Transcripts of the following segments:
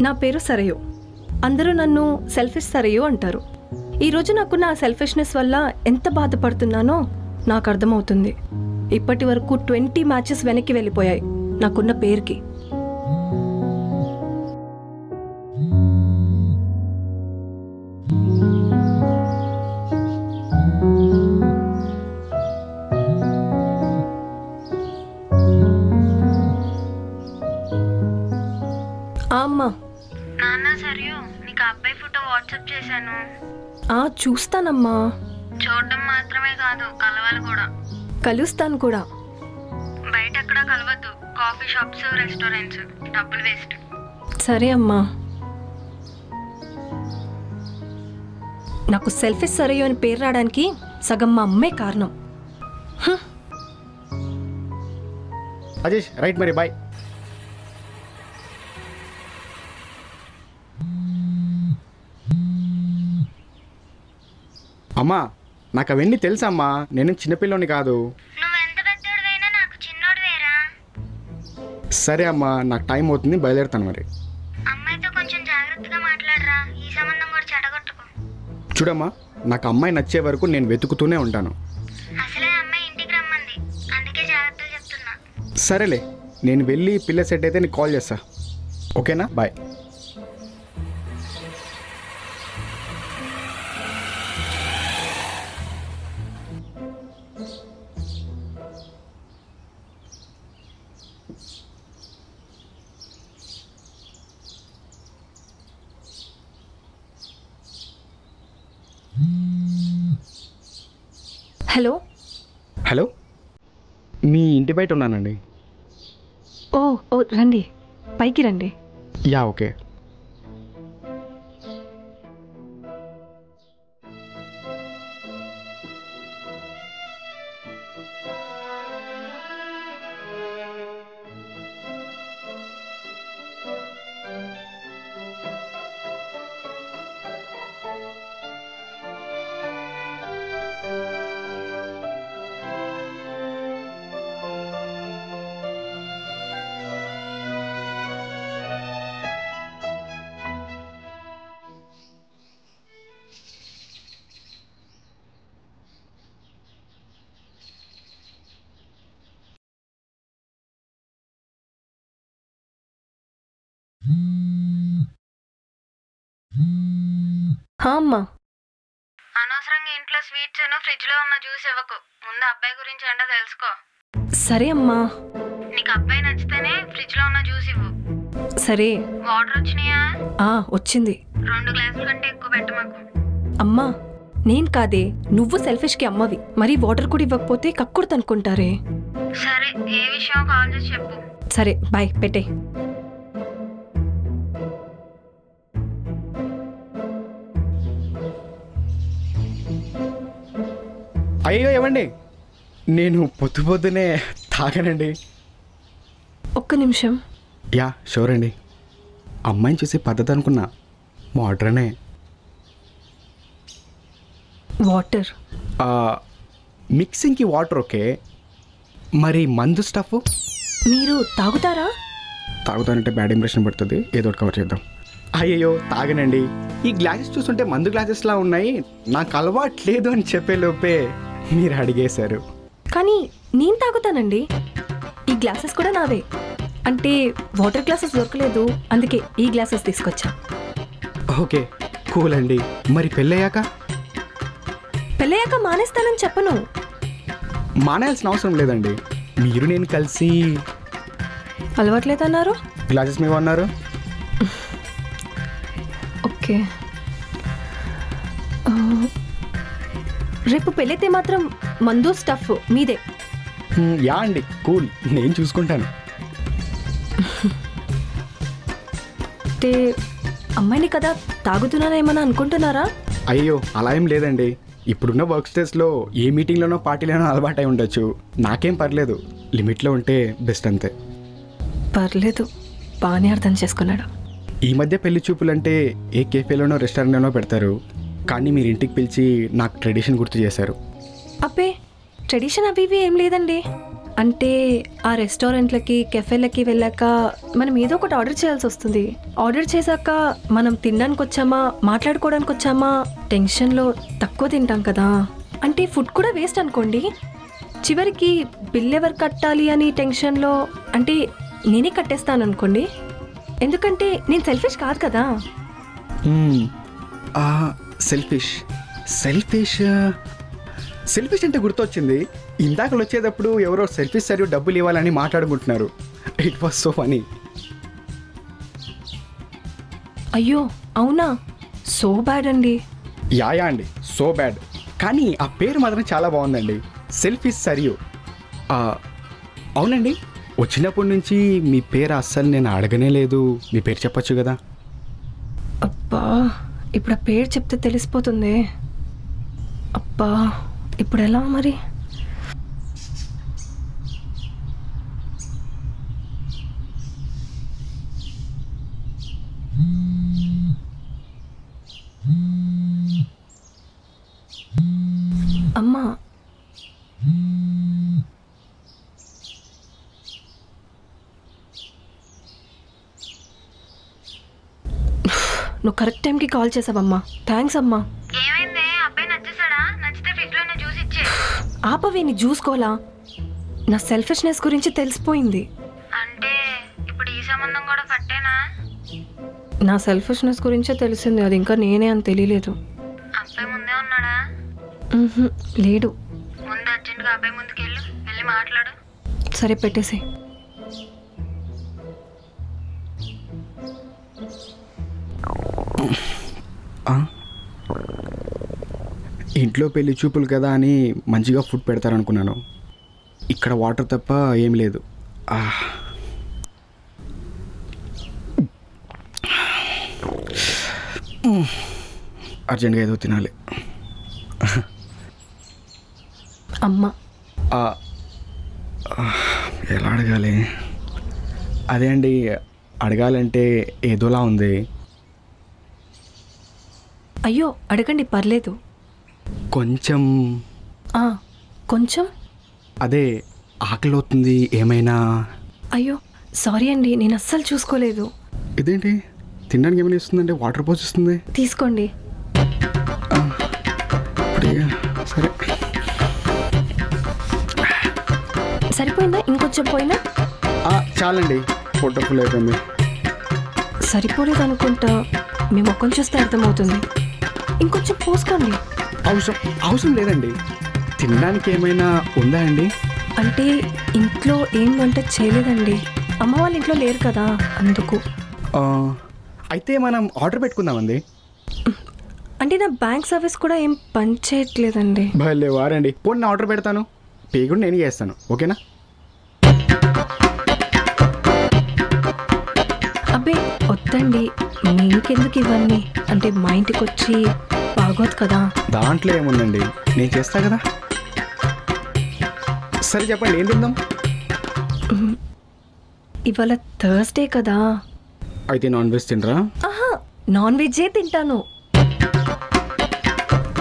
నా పేరు సరయు. అందరూ నన్ను సెల్ఫిష్ సరయు అంటారు. ఈరోజు నాకున్న ఆ సెల్ఫిష్నెస్ వల్ల ఎంత బాధపడుతున్నానో నాకు అర్థమవుతుంది. ఇప్పటి వరకు 20 మ్యాచెస్ వెనక్కి వెళ్ళిపోయాయి నాకున్న పేరుకి. అమ్మా, నాన్న సరియు నీకు అబ్బాయి ఫోటో వాట్సాప్ చేశాను. చూస్తానమ్మా. చూడడం మాత్రమే కాదు, కలవాలి కూడా. కలుస్తాను కూడా. బయట ఎక్కడా కలవద్దు, కాఫీ షాప్స్, రెస్టారెంట్స్, డబ్బులు వేస్ట్. సరే అమ్మా. నాకు సెల్ఫిష్ సరయు అని పేరు రావడానికి సగం మా అమ్మే కారణం. అజేష్ రైట్ మరి, బాయ్. అమ్మా, నాకు అవన్నీ తెలుసమ్మా, నేను చిన్నపిల్లని కాదు. నువ్వెంత పెద్దోడివైనా నాకు చిన్నోడివేరా. సరే అమ్మా, నాకు టైం అవుతుంది, బయలుదేరుతాను మరి. అమ్మాయితో కొంచెం జాగ్రత్తగా మాట్లాడరా, ఈ సంబంధం కూడా చెడగొట్టుకో. చూడమ్మా, నాకు అమ్మాయి నచ్చే వరకు నేను వెతుకుతూనే ఉంటాను. అసలే అమ్మాయి ఇంటికి రమ్మంది, అందుకే జాగ్రత్తలు చెప్తున్నా. సరేలే, నేను వెళ్ళి పిల్ల సెట్ అయితే నీకు కాల్ చేస్తా. ఓకేనా? బాయ్. హలో. హలో, మీ ఇంటి బయట ఉన్నానండి. ఓ రండి, పైకి రండి. Yeah, okay. అమ్మా, అనవసరంగా ఇంట్లో స్వీట్స్ ఫ్రిడ్జ్ లో ఉన్న జ్యూస్ ఇవ్వకు. ముందు అబ్బాయి గురించి ఏంటో తెలుసుకో. సరే అమ్మా. నీకు అబ్బాయి నచ్చితేనే ఫ్రిడ్జ్ లో ఉన్న జ్యూస్ ఇవ్వు. సరే. వాటర్ వచ్చినాయా? వచ్చింది. 2 గ్లాసుల కంటే ఎక్కువ పెట్టమాకు. అమ్మా, నేను కాదే, నువ్వు సెల్ఫిష్కి అమ్మవి. మరి వాటర్ కూడా ఇవ్వకపోతే కక్కుడు అనుకుంటారే. సరే, ఏ విషయం కాల్ చేసి చెప్పు. సరే, బాయ్, పెట్టే. అయ్యో ఏమండి, నేను పొద్దునే తాగానండి. ఒక్క నిమిషం. యా, షూర్ అండి. అమ్మాయిని చూసే పద్ధతి అనుకున్నా, మోడ్రనే. వాటర్ మిక్సింగ్కి వాటర్ ఓకే, మరి మందు స్టఫ్ మీరు తాగుతారా? తాగుతానంటే బ్యాడ్ ఇంప్రెషన్ పడుతుంది, ఏదో ఒకటి కవర్ చేద్దాం. అయ్యయ్యో తాగనండి. ఈ గ్లాసెస్ చూస్తుంటే మందు గ్లాసెస్లా ఉన్నాయి. నాకు అలవాట్లేదు అని చెప్పే లోపే మీరు అడిగేశారు. కానీ నేను తాగుతానండి. ఈ గ్లాసెస్ కూడా నావే. అంటే వాటర్ గ్లాసెస్ దొరకలేదు, అందుకే ఈ గ్లాసెస్ తీసుకొచ్చా. ఓకే, కూల్ అండి. మరి పెళ్ళయ్యాక? పెళ్ళయ్యాక మానేస్తానని చెప్పను. మానేయాల్సిన అవసరం లేదండి. మీరు నేను కలిసి అలవాట్లేదన్నారు. గ్లాసెస్ మేము అన్నారు. ఓకే, రేపు పెళ్ళైతే మాత్రం మందు స్టఫ్ మీదే. యా అండి, కూల్, నేను చూసుకుంటాను. అంటే అమ్మాయిని కదా తాగుతున్నానేమన్నా అనుకుంటున్నారా? అయ్యో అలా ఏం లేదండి. ఇప్పుడున్న వర్క్ స్టేజ్లో ఏ మీటింగ్లోనో పార్టీలోనో అలవాటై ఉండొచ్చు. నాకేం పర్లేదు, లిమిట్లో ఉంటే బెస్ట్ అంతే. పర్లేదు, బాగానే అర్థం చేసుకున్నాడు. ఈ మధ్య పెళ్లి చూపులంటే ఏ కేఫేలోనో రెస్టారెంట్లోనో పెడతారు, కానీ మీరు ఇంటికి పిలిచి నాకు ట్రెడిషన్ గుర్తు చేశారు. అబ్బే, ట్రెడిషన్ అవి ఇవి ఏం లేదండి. అంటే ఆ రెస్టారెంట్లకి కెఫేలకి వెళ్ళాక మనం ఏదో ఒకటి ఆర్డర్ చేయాల్సి వస్తుంది. ఆర్డర్ చేశాక మనం తినడానికి వచ్చామా మాట్లాడుకోవడానికి వచ్చామా టెన్షన్లో తక్కువ తింటాం కదా. అంటే ఫుడ్ కూడా వేస్ట్ అనుకోండి. చివరికి బిల్ ఎవరు కట్టాలి అని టెన్షన్లో అంటే నేనే కట్టేస్తాను అనుకోండి. ఎందుకంటే నేను సెల్ఫిష్ కాదు కదా. సెల్ఫిష్ సెల్ఫిష్ సెల్ఫిష్ అంటే గుర్తొచ్చింది. ఇందాకలు వచ్చేటప్పుడు ఎవరో సెల్ఫిష్ సరి డబ్బులు ఇవ్వాలని మాట్లాడుకుంటున్నారు. It was so funny. అయ్యో అవునా, సో బ్యాడ్ అండి. యా అండి, సో బ్యాడ్. కానీ ఆ పేరు మాత్రం చాలా బాగుందండి, సెల్ఫిష్ సరియు. అవునండి, వచ్చినప్పటి నుంచి మీ పేరు అస్సలు నేను అడగనే లేదు. మీ పేరు చెప్పచ్చు కదా. అబ్బా, ఇప్పుడు ఆ పేరు చెప్తే తెలిసిపోతుంది. అబ్బా, ఇప్పుడు ఎలా మరి? అమ్మా, నువ్వు కరెక్ట్ టైంకి కాల్ చేసావమ్మా. థ్యాంక్స్ అమ్మా. ఏమైంది? అబ్బాయి నచ్చేసాడా? నచ్చితే ఫ్రిడ్జ్ లో జ్యూస్ ఇచ్చే. ఆపవి, నీ చూసుకోవాలా? నా సెల్ఫిష్నెస్ గురించి తెలిసిపోయింది. అంటే ఇప్పుడు ఈ సంబంధం కూడా పట్టేనా? నా సెల్ఫిష్నెస్ గురించే తెలిసింది, అది ఇంకా నేనే అని తెలియలేదు. అబ్బాయి ముందే ఉన్నాడా? లేడు. ముందు అర్జెంట్గా అబ్బాయి ముందుకు వెళ్ళి మాట్లాడు. సరే పెట్టేసి. ఇంట్లో పెళ్లి చూపులు కదా అని మంచిగా ఫుడ్ పెడతారనుకున్నాను. ఇక్కడ వాటర్ తప్ప ఏం లేదు. అర్జెంట్గా ఏదో తినాలి. అమ్మ, ఎలా అడగాలి? అదే అండి, అడగాలంటే ఏదోలా ఉంది. అయ్యో అడగండి, పర్లేదు. కొంచెం కొంచెం అదే ఆకలి అవుతుంది, ఏమైనా? అయ్యో సారీ అండి, నేను అస్సలు చూసుకోలేదు. ఇదేంటి, తినడానికి ఏమైనా ఇస్తుందంటే వాటర్ పోసిస్తుంది. తీసుకోండి. సరే, సరిపోయిందా? ఇంకొంచెం పోయినా? చాలండి, పొట్ట ఫుల్ అయిపోయింది. సరిపోలేదు అనుకుంటా, మీ ముఖం చూస్తే అర్థమవుతుంది. ఇంకొంచెం పోసుకోండి. అవసరం లేదండి. తినడానికి ఏమైనా ఉందా అండి? అంటే ఇంట్లో ఏం వంట చేయలేదండి, అమ్మ వాళ్ళ ఇంట్లో లేరు కదా, అందుకు. అయితే మనం ఆర్డర్ పెట్టుకుందామండి. అంటే నా బ్యాంక్ సర్వీస్ కూడా ఏం పని చేయట్లేదండి. భలే వారండి. పోనీ నేను ఆర్డర్ పెడతాను, పే కూడా నేను చేస్తాను, ఓకేనా? అబ్బే వద్దండి, మీకెందుకు ఇవన్నీ? అంటే మా ఇంటికి వచ్చి బాగోదు కదా. దాంట్లో ఏముందండి, నేను చేస్తా కదా. సరే చెప్పండి, ఏం తిందాం? ఇవాళ థర్స్డే కదా. అయితే నాన్ వెజ్ తినరా? నాన్ వెజ్జే తింటాను.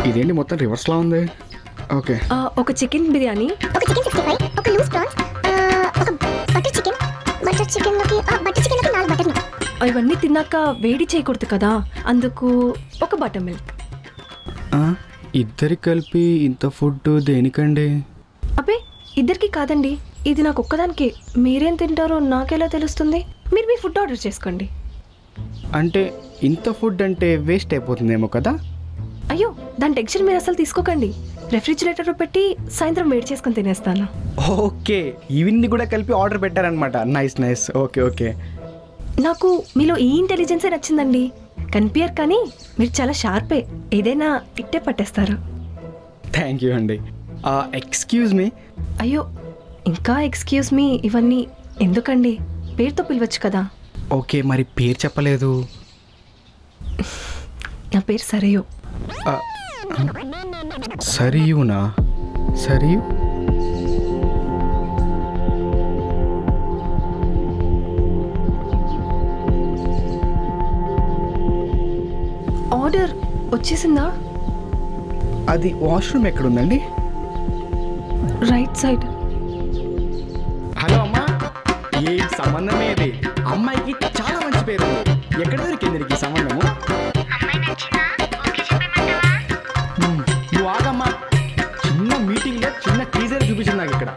ఇదేంటి మొత్తం రివర్స్లా ఉంది. ఓకే, ఒక చికెన్ బిర్యానీ, ఒక చికెన్ 65, ఒక లూజ్ ప్రాన్స్, ఒక బటర్ చికెన్, బటర్ చికెన్లోకి 4 బటర్ మిల్క్. ఇవన్నీ తిన్నాక వేడి చేయకూడదు కదా, అందుకు ఒక బటర్ మిల్క్. ఇద్దరికి కలిపి ఇంత ఫుడ్ దేనికండి? అబ్బే ఇద్దరికి కాదండి, ఇది నాకు ఒక్కదానికి. మీరేం తింటారో నాకెలా తెలుస్తుంది? మీరు మీ ఫుడ్ ఆర్డర్ చేసుకోండి. అంటే ఇంత ఫుడ్ అంటే వేస్ట్ అయిపోతుందేమో కదా. అయ్యో దాని టెన్షన్ మీరు అసలు తీసుకోకండి. రెఫ్రిజిరేటర్లో పెట్టి సాయంత్రం వేడి చేసుకొని తినేస్తాను. ఓకే, ఇవన్నీ కూడా కలిపి ఆర్డర్ పెట్టారనమాట. నైస్. ఓకే. నాకు మీలో ఈ ఇంటెలిజెన్సే నచ్చిందండి. కనిపించరు కానీ మీరు చాలా షార్పే, ఏదైనా ఇట్టే పట్టేస్తారు. థ్యాంక్ యూ అండి. Excuse me. అయ్యో ఇంకా ఎక్స్క్యూజ్ మీ ఇవన్నీ ఎందుకండి? పేరుతో పిలవచ్చు కదా. ఓకే, మరి పేరు చెప్పలేదు. నా పేరు సరియు. సరియునా? సరియు? ఆర్డర్ వచ్చేసిందా? అది వాష్రూమ్ ఎక్కడుందండి? Right side. ఈ సంబంధం ఏది? అమ్మాయికి చాలా మంచి పేరు ఉంది. ఎక్కడ దొరికింది నీకు ఈ సంబంధము? అమ్మాయి నచ్చిందా? ఓకే చెప్పేమంటావా? నువ్వు ఆగమ్మా. చిన్న మీటింగ్లో చిన్న టీజర్ చూపించింది నాకు ఇక్కడ.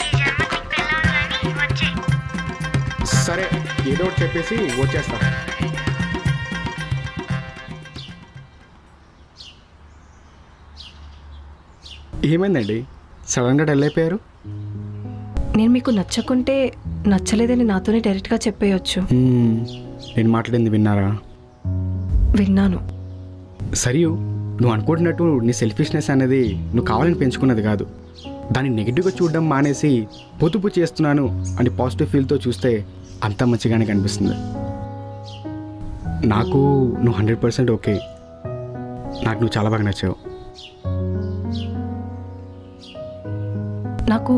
ఈ జన్మకి పెళ్ళాలని వచ్చాయి. సరే ఏదో ఒకటి చెప్పేసి వచ్చేస్తా. ఏమైందండి సడన్గా డల్ అయిపోయారు? నేను మీకు నచ్చకుంటే నచ్చలేదని నాతోనే డైరెక్ట్గా చెప్పేయచ్చు. నేను మాట్లాడింది విన్నారా? విన్నాను. సరియు, నువ్వు అనుకుంటున్నట్టు నీ సెల్ఫిష్నెస్ అనేది నువ్వు కావాలని పెంచుకున్నది కాదు. దాన్ని నెగిటివ్గా చూడడం మానేసి పొదుపు చేస్తున్నాను అని పాజిటివ్ ఫీల్తో చూస్తే అంతా మంచిగానే కనిపిస్తుంది. నాకు నువ్వు 100% ఓకే. నాకు నువ్వు చాలా బాగా నచ్చావు. నాకు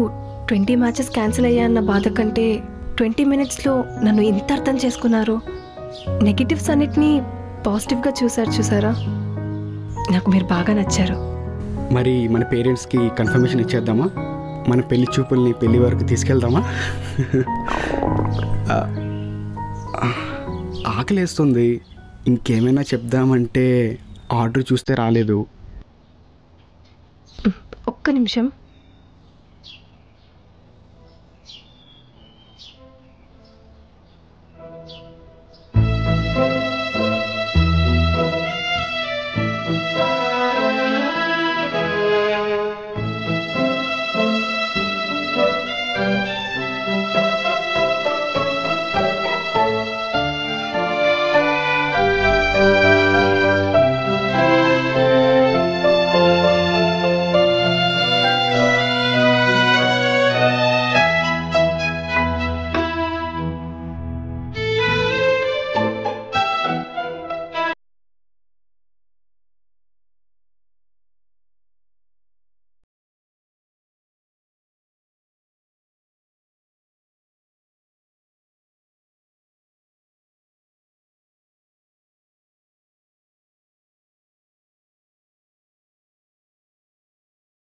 20 మ్యాచెస్ క్యాన్సిల్ అయ్యాయన్న బాధ కంటే 20 మినిట్స్లో నన్ను ఇంత అర్థం చేసుకున్నారు. నెగిటివ్స్ అన్నిటినీ పాజిటివ్గా చూసారా? నాకు మీరు బాగా నచ్చారు. మరి మన పేరెంట్స్కి కన్ఫర్మేషన్ ఇచ్చేద్దామా? మన పెళ్లి చూపుల్ని పెళ్లి వరకు తీసుకెళ్దామా? ఆకలేస్తుంది. ఇంకేమైనా చెప్దామంటే ఆర్డర్ చూస్తే రాలేదు. ఒక్క నిమిషం.